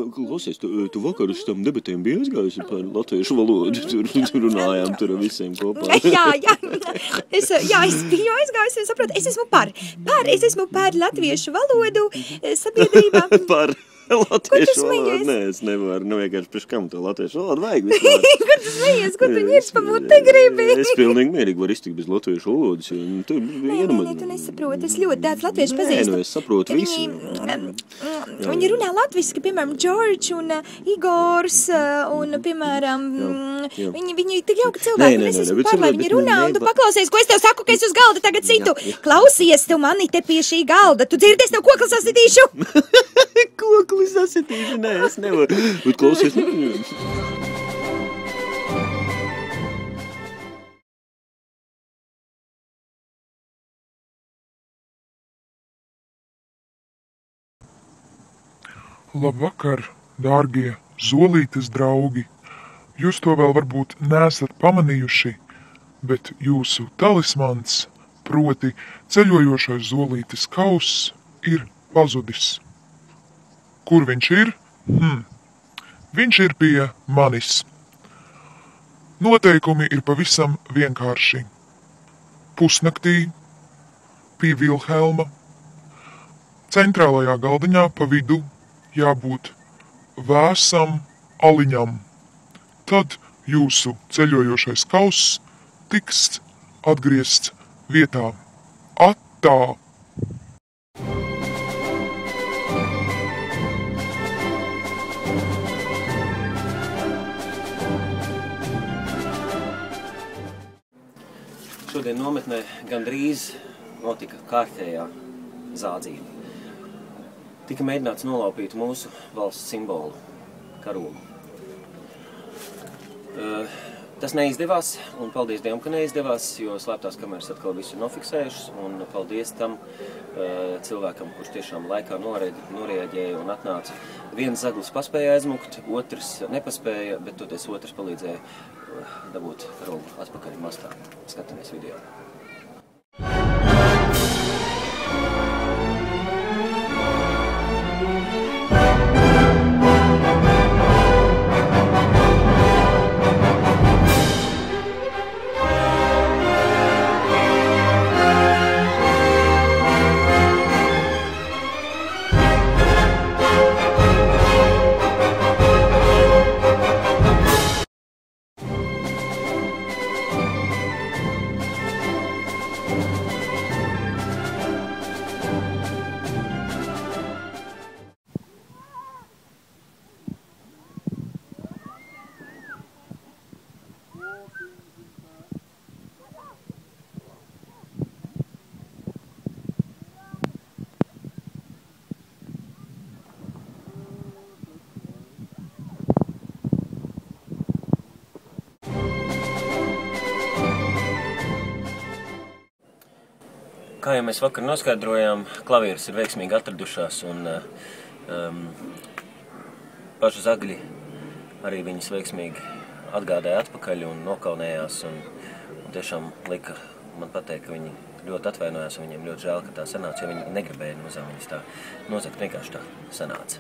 Klausies, tu vakar uz tam debatēm biji aizgājusi par latviešu valodu, tur runājām tur visiem kopā. Jā, es biju aizgājusi un saprotu, es esmu par latviešu valodu sabiedrībā. Par latviešu valodu? Nē, es nevaru, vienkārši priekš kam to latviešu valodu vajag vispār. Ko tu smejies, ko tu ņirspamot te gribi? Es pilnīgi mierīgi varu iztikt bez latviešu valodas, jo tur Nē, tu nesaproti, es ļoti daudz latviešu pazīstu. Nē, es saprotu visu. Viņi runā latviski, piemēram, George un Igors, un, piemēram, viņi tik jauki cilvēki, un es esmu par, lai viņi runā, un tu paklausies, ko es tev saku, ka es uz galda tagad citu. Klausies, tu mani te pie šī galda, tu dzirdi, es tev kokli sasitīšu. Kokli sasitīšu, nē, es nevaru. Bet klausies, Labvakar, dārgie Zolītes draugi! Jūs to vēl varbūt neesat pamanījuši, bet jūsu talismans, proti ceļojošais Zolītes kauss, ir pazudis. Kur viņš ir? Viņš ir pie manis. Noteikumi ir pavisam vienkārši. Pusnaktī pie Vilhelma, centrālajā galdiņā pa vidu jābūt vēsam aliņam. Tad jūsu ceļojošais kauss tiks atgriezts vietā. Attā! Šodien nometnē gandrīz notika kārtējā zādzība. Tika mēģināts nolaupīt mūsu valsts simbolu – karogu. Tas neizdevās, un paldies Dievam, ka neizdevās, jo slēptās kameras atkal visu nofiksējušas, un paldies tam cilvēkam, kurš tiešām laikā norēģēja un atnāca. Viens zaglis paspēja aizmukt, otrs nepaspēja, bet toties otrs palīdzēja dabūt karogu atpakaļ mastā. Skatamies video. Kā jau mēs vakar noskaidrojām, klavieres ir veiksmīgi atradušās un paši zagļi arī viņas veiksmīgi atgādāja atpakaļ un nokaunējās un tiešām lika man pateikt, ka viņi ļoti atvainojās un viņiem ļoti žēl, ka tā sanāca, jo viņi negribēja nozagt, viņas tā nozagt, vienkārši tā sanāca.